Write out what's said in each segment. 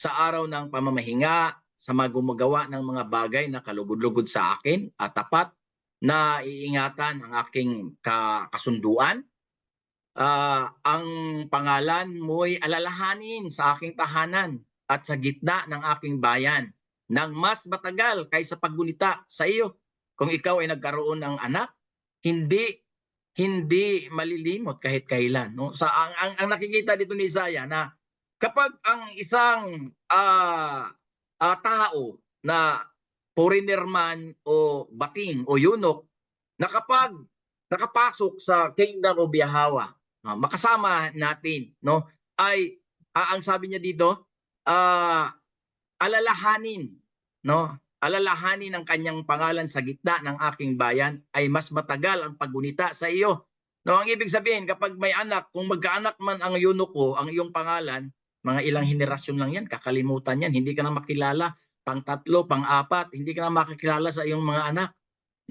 sa araw ng pamamahinga, sa mga gumagawa ng mga bagay na kalugod-lugod sa akin at tapat na iingatan ang aking kasunduan. Ang pangalan mo'y alalahanin sa aking tahanan at sa gitna ng aking bayan ng mas matagal kaysa paggunita sa iyo. Kung ikaw ay nagkaroon ng anak, hindi hindi malilimot kahit kailan, no? Ang nakikita dito ni Isaiah na kapag ang isang tao na foreigner man o bating o eunuch na kapag nakapasok sa kingdom of Yahweh, makasama natin, no, ay ang sabi niya dito, ah, alalahanin, no, alalahanin ang kanyang pangalan sa gitna ng aking bayan ay mas matagal ang paggunita sa iyo. No, ang ibig sabihin kapag may anak, kung magkaanak man ang eunuko, ang iyong pangalan, mga ilang henerasyon lang yan, kakalimutan yan, hindi ka na makilala, pang-tatlo, pang-apat, hindi ka na makikilala sa iyong mga anak,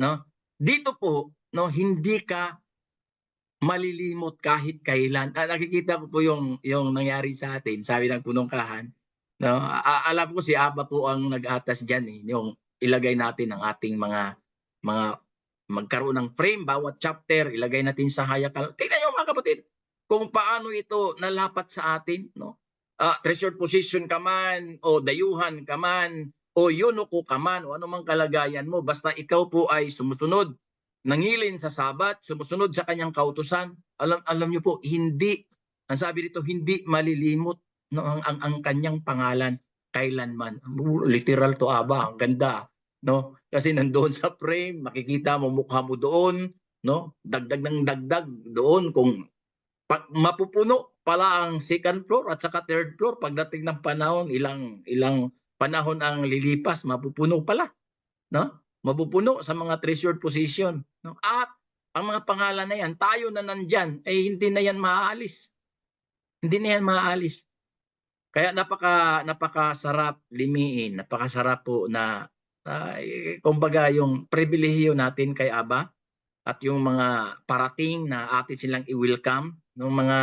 no? Dito po, no, hindi ka malilimot kahit kailan. Nakikita ko po yung nangyari sa atin, sabi ng punong kahan, no? Alam ko si Aba po ang nag-atas diyan eh, yung ilagay natin ang ating mga magkaroon ng frame bawat chapter, ilagay natin sa hayakal. Tingnan niyo mga kapatid, kung paano ito nalapat sa atin, no? Treasured position ka man o dayuhan ka man o eunuko ka man o anumang kalagayan mo, basta ikaw po ay sumusunod, nangilin sa sabat, sumusunod sa kanyang kautusan, alam niyo po, hindi, ang sabi dito, hindi malilimot, no, ang kanyang pangalan kailanman. Literal to Aba, ang ganda, no? Kasi nandoon sa frame, makikita mo mukha mo doon, no? Dagdag ng dagdag doon kung mapupuno pala ang second floor at saka third floor pagdating ng panahon, ilang panahon ang lilipas, mapupuno pala, no? Mapupuno sa mga treasured position, no? At ang mga pangalan na yan, tayo na nandyan, eh hindi na yan maaalis. Hindi na yan maaalis. Kaya napakasarap limiin, napakasarap po na kumbaga yung pribilehiyo natin kay Aba at yung mga parating na atin silang i-welcome, ng mga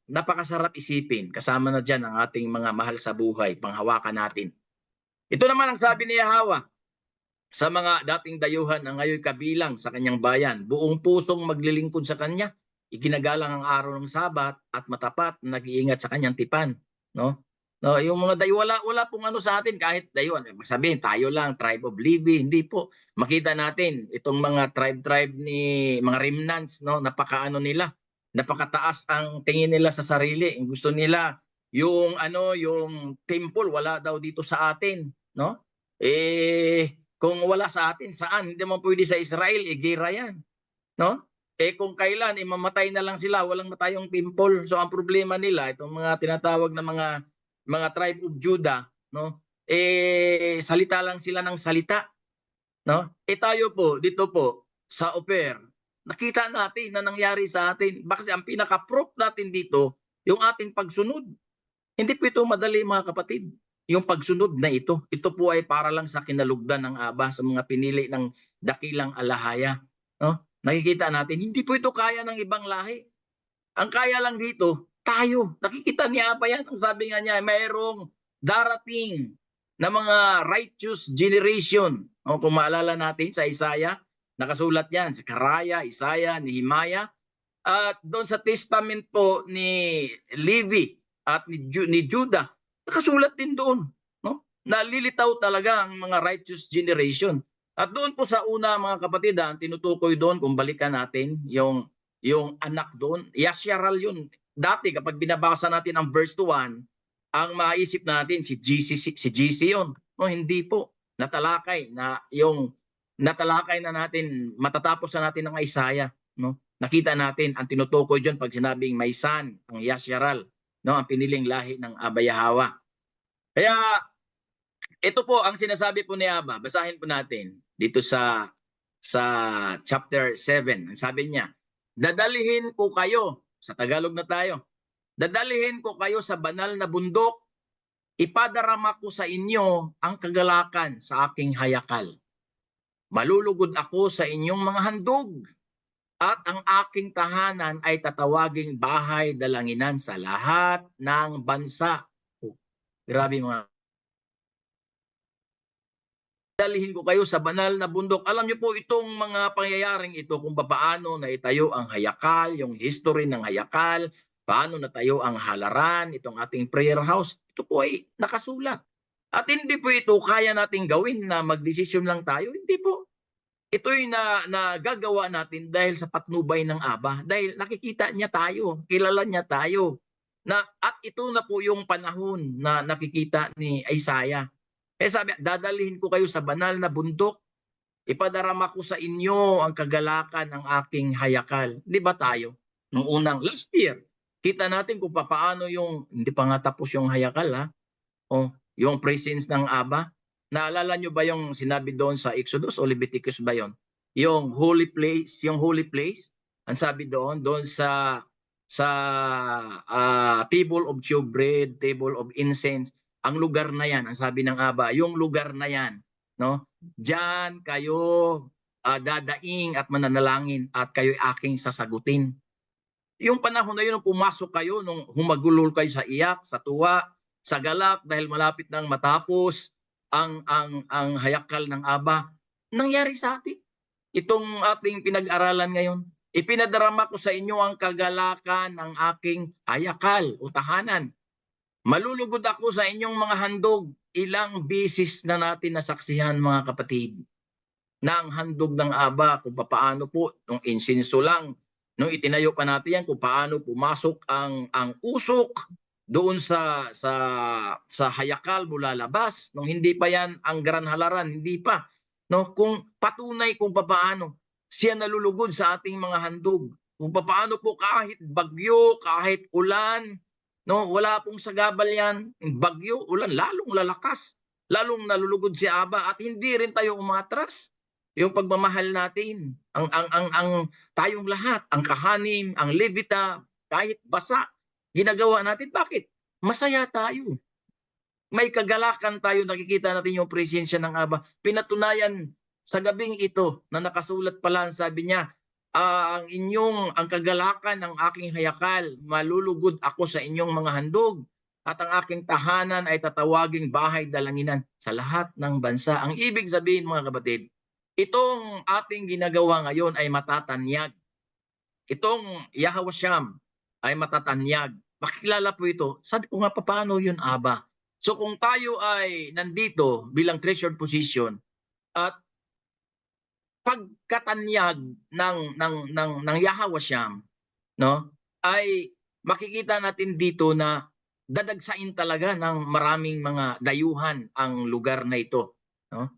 napakasarap isipin. Kasama na dyan ang ating mga mahal sa buhay, panghawakan natin. Ito naman ang sabi ni Yahweh sa mga dating dayuhan na ngayon kabilang sa kanyang bayan, buong pusong maglilingkod sa kanya, iginagalang ang araw ng Sabat at matapat na nag-iingat sa kanyang tipan, no? No, yung mga wala pong ano sa atin kahit dayuhan, sabihin tayo lang tribe of Levi, hindi po. Makita natin itong mga tribe ni mga remnants, no, napakaano nila, napakataas ang tingin nila sa sarili. Gusto nila yung yung temple wala daw dito sa atin, no? Kung wala sa atin, saan? Hindi man pwede sa Israel, gira yan, no? Kung kailan, mamatay na lang sila, walang na tayong temple. So ang problema nila, itong mga tinatawag na mga tribe of Judah, no? Salita lang sila ng salita, no? Tayo po, dito po, sa Oper, nakita natin na nangyari sa atin. Bakit ang pinaka-proof natin dito, yung ating pagsunod. Hindi po ito madali mga kapatid. Yung pagsunod na ito po ay para lang sa kinalugdan ng Aba sa mga pinili ng dakilang alahaya, no? Nakikita natin, hindi po ito kaya ng ibang lahi. Ang kaya lang dito, tayo. Nakikita ni Aba yan. Ang sabi nga niya, mayroong darating na mga righteous generation. O, kung maalala natin sa Isaiah, nakasulat yan, sa Karaya, Isaiah, Nehemiah. At doon sa testament po ni Levi at ni Judah, nakasulat din doon, no? Nalilitaw talaga ang mga righteous generation. At doon po sa una mga kapatid, ang tinutukoy doon, kung balikan natin yung anak doon, Yasharal yun. Dati kapag binabasa natin ang verse 1, ang maisip natin si GC yun. No, hindi po. Natalakay na natin, matatapos na natin ng Isaiah, no? Nakita natin ang tinutukoy diyan pag sinabing may son, ang Yasharal, no, ang piniling lahi ng Aba Yahweh. Kaya ito po ang sinasabi po ni Aba. Basahin po natin dito sa chapter 7. Ang sabi niya, dadalhin ko kayo, sa Tagalog na tayo, dadalhin ko kayo sa banal na bundok, ipadarama ko sa inyo ang kagalakan sa aking hayakal. Malulugod ako sa inyong mga handog, at ang aking tahanan ay tatawaging bahay dalanginan sa lahat ng bansa. Grabe mga dalhin ko kayo sa banal na bundok. Alam niyo po itong mga pangyayaring ito kung paano naitayo ang Hayakal, yung history ng Hayakal, paano natayo ang halaran, itong ating prayer house. Ito po ay nakasulat. At hindi po ito kaya nating gawin na magdesisyon lang tayo. Hindi po. Ito'y nagagawa natin dahil sa patnubay ng Aba. Dahil nakikita niya tayo, kilala niya tayo. At ito na po yung panahon na nakikita ni Isaiah. Sabi, dadalhin ko kayo sa banal na bundok, ipadarama ko sa inyo ang kagalakan ng aking hayakal. Di ba tayo? Nung unang last year, kita natin kung paano yung, hindi pa nga tapos yung hayakal ha, o yung presence ng Aba. Naalala nyo ba yung sinabi doon sa Exodus o Leviticus ba yon? Yung holy place, ang sabi doon sa table of showbread, table of incense, ang lugar na yan, ang sabi ng Aba, yung lugar na yan, no? Diyan kayo dadaing at mananalangin at kayo aking sasagutin. Yung panahon na yun, nung pumasok kayo, nung humagulol kayo sa iyak, sa tuwa, sa galak dahil malapit nang matapos ang hayakal ng Aba, nangyari sa atin. Itong ating pinag-aralan ngayon, ipinadarama ko sa inyo ang kagalakan ng aking hayakal o tahanan. Malulugod ako sa inyong mga handog. Ilang bisis na natin nasaksihan mga kapatid na ang handog ng Aba kung paano po, nung insinso lang, nung itinayo pa natin yan, kung paano pumasok ang usok doon sa hayakal mula labas, nung hindi pa yan ang Gran Halaran, hindi pa. No? Kung patunay kung paano siya nalulugod sa ating mga handog, kung paano po kahit bagyo, kahit ulan, no, wala pong sagabal yan, bagyo, ulan, lalong lalakas, lalong nalulugod si Aba at hindi rin tayo umatras. Yung pagmamahal natin, ang tayong lahat, ang kahanim, ang levita, kahit basa, ginagawa natin. Bakit? Masaya tayo. May kagalakan tayo, nakikita natin yung presensya ng Aba. Pinatunayan sa gabing ito na nakasulat pala, sabi niya, ang kagalakan ng aking hayakal, malulugod ako sa inyong mga handog at ang aking tahanan ay tatawaging bahay dalanginan sa lahat ng bansa. Ang ibig sabihin mga kapatid, itong ating ginagawa ngayon ay matatanyag. Itong Yahweh Sham ay matatanyag. Makikilala po ito. Sabi ko nga, paano yun, Aba? So kung tayo ay nandito bilang treasured position at pagkatanyag ng Yahweh Sham, no, ay makikita natin dito na dadagsain talaga ng maraming mga dayuhan ang lugar na ito, no?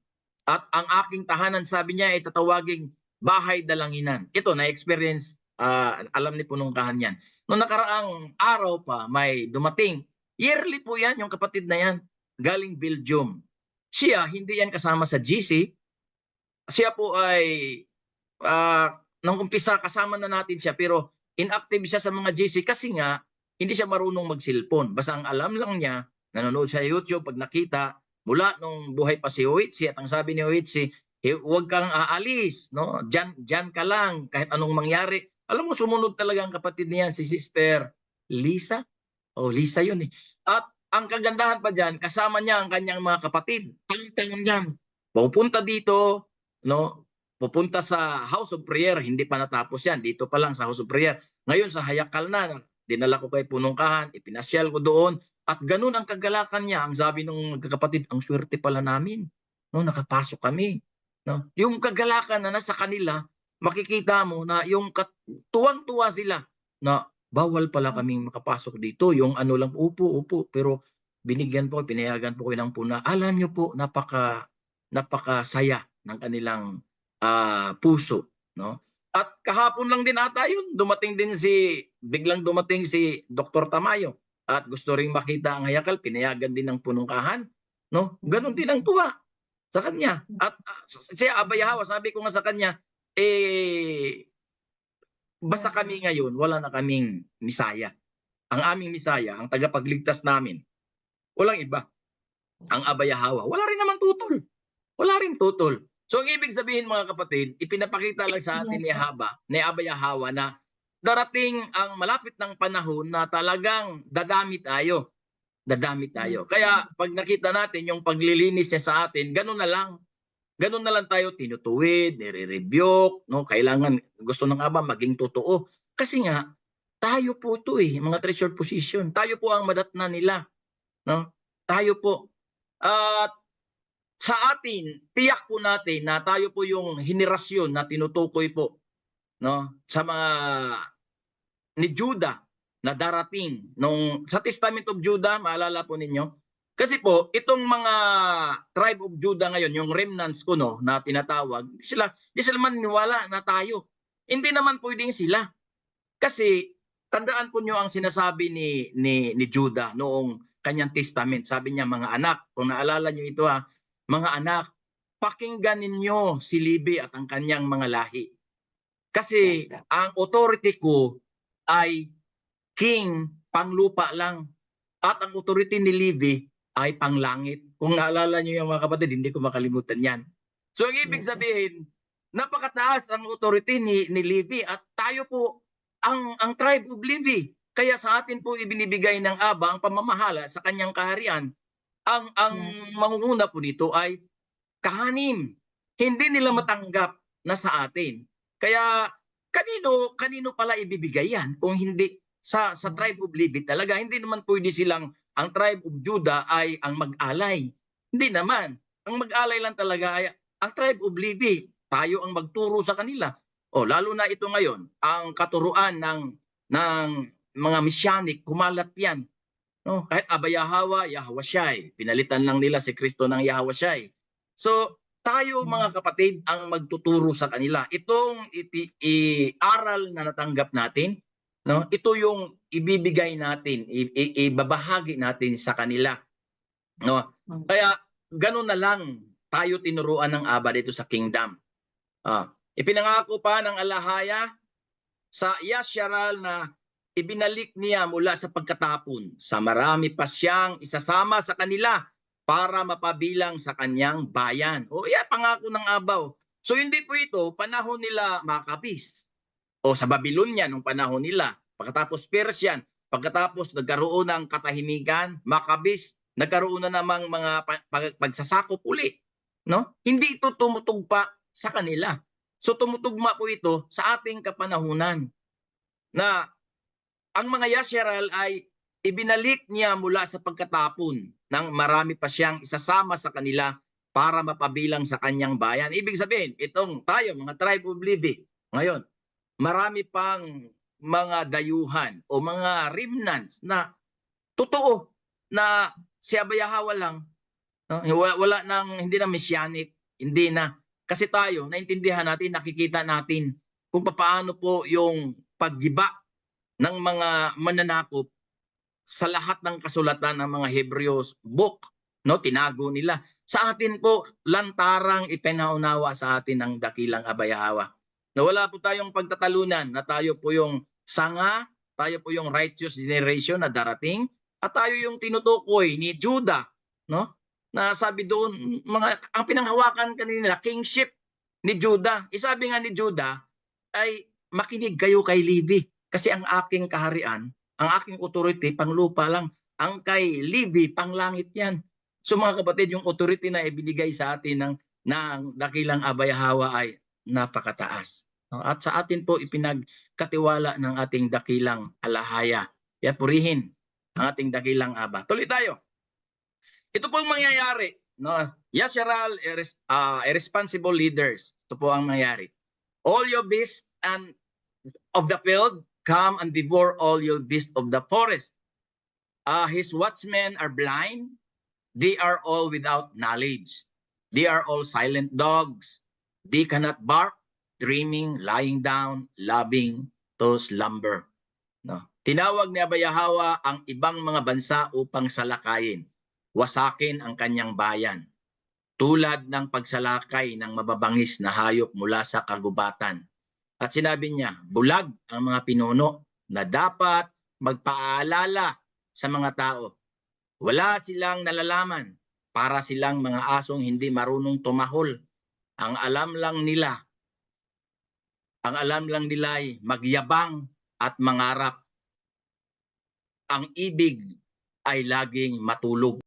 At ang aking tahanan, sabi niya, ay tatawaging bahay dalanginan. Ito na-experience, alam ni Punungkahan yan. Noong nakaraang araw pa, may dumating. Yearly po yan, yung kapatid na yan, galing Belgium. Siya, hindi yan kasama sa GC. Siya po ay, nung umpisa, kasama na natin siya, pero inactive siya sa mga GC kasi nga, hindi siya marunong mag-cellphone. Basta ang alam lang niya, nanonood sa YouTube, pag nakita, mula nung buhay pa si Huitsi, at ang sabi ni Huitsi, huwag kang aalis, no? Diyan ka lang, kahit anong mangyari. Alam mo, sumunod talaga ang kapatid niyan, si Sister Lisa. Oh, Lisa yun eh. At ang kagandahan pa dyan, kasama niya ang kanyang mga kapatid. Tangtangan yan. Pupunta dito, no? Pupunta sa House of Prayer, hindi pa natapos yan. Dito pa lang sa House of Prayer. Ngayon sa Hayakal na, dinala ko kay Punungkahan, ipinasyal ko doon. At ganun ang kagalakan niya. Ang sabi ng kapatid, ang swerte pala namin. No, nakapasok kami. No? Yung kagalakan na nasa kanila, makikita mo na yung tuwang-tuwa sila na bawal pala kaming makapasok dito. Yung ano lang, upo. Pero binigyan po, pinayagan po ko ng puna. Alam niyo po, napakasaya ng kanilang puso. No? At kahapon lang din ata yun, biglang dumating si Dr. Tamayo. At gusto ring makita ang hayakal, pinayagan din ng Punungkahan, no? Ganon din ang tuwa sa kanya. At siya, Aba Yahweh, sabi ko nga sa kanya, basta kami ngayon, wala na kaming misaya. Ang aming misaya, ang tagapagligtas namin, walang iba. Ang Aba Yahweh, wala rin naman tutol. Wala rin tutol. So ang ibig sabihin mga kapatid, ipinapakita lang sa atin ni Aba Yahweh na darating ang malapit ng panahon na talagang dadami tayo. dadami tayo. Kaya pag nakita natin yung paglilinis niya sa atin, ganun na lang. Ganun na lang tayo tinutuwid, nire-rebuke, no? Kailangan gusto ng Ama maging totoo. Kasi nga tayo po 'to mga treasured possession. Tayo po ang madatnan nila, no? Tayo po. At sa atin, tiyak po natin na tayo po yung henerasyon na tinutukoy po, no? Sa mga ni Judah na darating nung sa Testament of Judah, maalala po ninyo? Kasi po, itong mga tribe of Judah ngayon, yung remnants ko no, na tinatawag, di sila maniniwala na tayo. Hindi naman pwedeng sila. Kasi tandaan po nyo ang sinasabi ni Judah noong kanyang testament. Sabi niya, mga anak, kung naalala nyo ito mga anak, pakinggan ninyo si Levi at ang kanyang mga lahi. Kasi ang authority ko ay king, panglupa lang. At ang authority ni Levi ay panglangit. Kung naalala nyo yung mga kapatid, hindi ko makalimutan yan. So ang ibig sabihin, napakataas ang authority ni Levi at tayo po ang tribe of Levi. Kaya sa atin po ibinibigay ng Aba ang pamamahala sa kanyang kaharian. Ang mangunguna po nito ay kahanim. Hindi nila matanggap na sa atin. Kaya kanino pala ibibigay yan kung hindi sa tribe of Levi talaga? Hindi naman pwede silang ang tribe of Judah ay ang mag-alay. Hindi naman. Ang mag-alay lang talaga ay ang tribe of Levi. Tayo ang magturo sa kanila. Lalo na ito ngayon, ang katuruan ng mga Messianic, kumalat yan. No? Kahit Abayahawa, Yahweh, pinalitan lang nila si Kristo ng Yahweh. So, tayo mga kapatid ang magtuturo sa kanila. Itong aral na natanggap natin, no? Ito yung ibibigay natin, ibabahagi natin sa kanila. No? Kaya ganun na lang tayo tinuruan ng Aba dito sa kingdom. Ipinangako pa ng alahaya sa Yasharal na ibinalik niya mula sa pagkatapon. Sa marami pa siyang isasama sa kanila para mapabilang sa kanyang bayan. Pangako ng Abaw. So hindi po ito panahon nila Maccabees. Sa Babylonia nung panahon nila. Pagkatapos Persian, pagkatapos nagkaroon ng katahimikan, Maccabees, nagkaroon na namang mga pagsasakop uli. No? Hindi ito tumutugpa sa kanila. So tumutugma po ito sa ating kapanahunan na ang mga Yasharal ay ibinalik niya mula sa pagkatapon nang marami pa siyang isasama sa kanila para mapabilang sa kanyang bayan. Ibig sabihin, itong tayo, mga tribe of Levi, ngayon, marami pang mga dayuhan o mga remnants na totoo na si Abayahawa lang, no? Wala nang, hindi na Messianic, hindi na. Kasi tayo, naintindihan natin, nakikita natin kung paano po yung paggiba ng mga mananakop sa lahat ng kasulatan ng mga Hebrews book, no? Tinago nila. Sa atin po, lantarang ipinaunawa sa atin ang dakilang Abayahawa. Na wala po tayong pagtatalunan na tayo po yung sanga, tayo po yung righteous generation na darating, at tayo yung tinutukoy ni Judah, no? Na sabi doon, ang pinanghawakan kanina, kingship ni Judah. Isabi nga ni Judah ay makinig kayo kay Levi kasi ang aking kaharian, ang aking authority, panglupa lang. Ang kay Levi, panglangit yan. So mga kapatid, yung authority na ibinigay sa atin ng dakilang Abayahawa ay napakataas. At sa atin po ipinagkatiwala ng ating dakilang alahaya. Kaya purihin ang ating dakilang Aba. Tuloy tayo. Ito po ang mangyayari. No? Yasharal, irresponsible leaders. Ito po ang mangyayari. All your beasts and of the field, come and devour all your beasts of the forest. His watchmen are blind. They are all without knowledge. They are all silent dogs. They cannot bark, dreaming, lying down, loving to slumber. No? Tinawag ni Abayahawa ang ibang mga bansa upang salakayin. Wasakin ang kanyang bayan. Tulad ng pagsalakay ng mababangis na hayop mula sa kagubatan. At sinabi niya, bulag ang mga pinuno na dapat magpaalala sa mga tao. Wala silang nalalaman, para silang mga asong hindi marunong tumahol. Ang alam lang nila ay magyabang at mangarap. Ang ibig ay laging matulog.